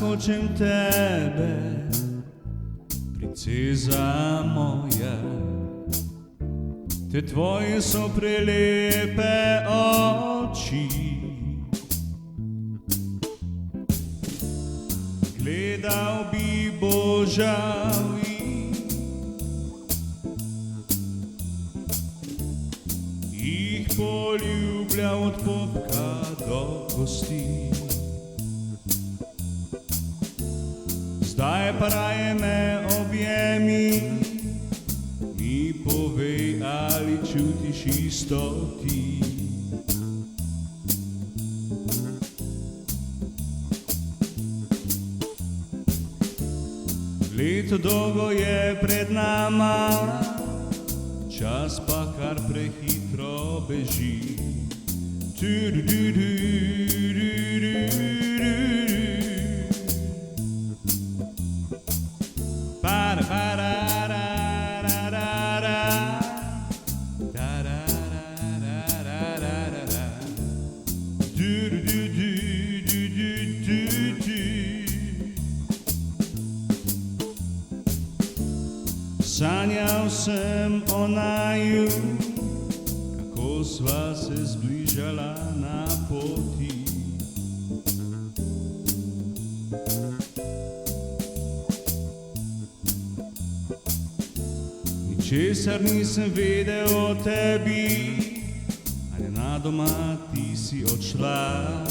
hočem tebe, princeza moja. Te tvoje so prelepe oči. Gledal bi božal jih poljubljal od popka do kosti. Zdaj pa raje me objemi, mi povej, ali čutiš isto ti. Leto dolgo je pred nama, čas pa kar prehitro beži. Sanjal sem o naju, kako sva se zbližala na poti. Ničesar nisem vedel o tebi, a nenadoma ti si odšla.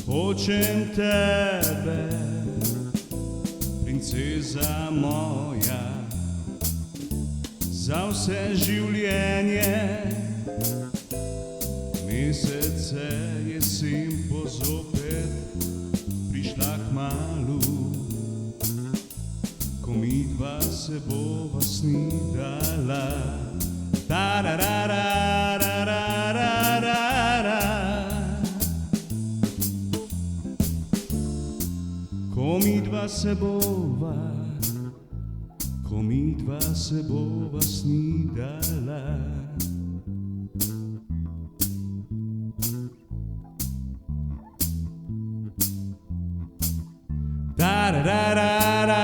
Hočem tebe, princeza moja, za vse življenje. Mesece jesen bo zopet prišla kmalu, ko midva se bova snidala. Ko midva se bova snidala. Do do do do.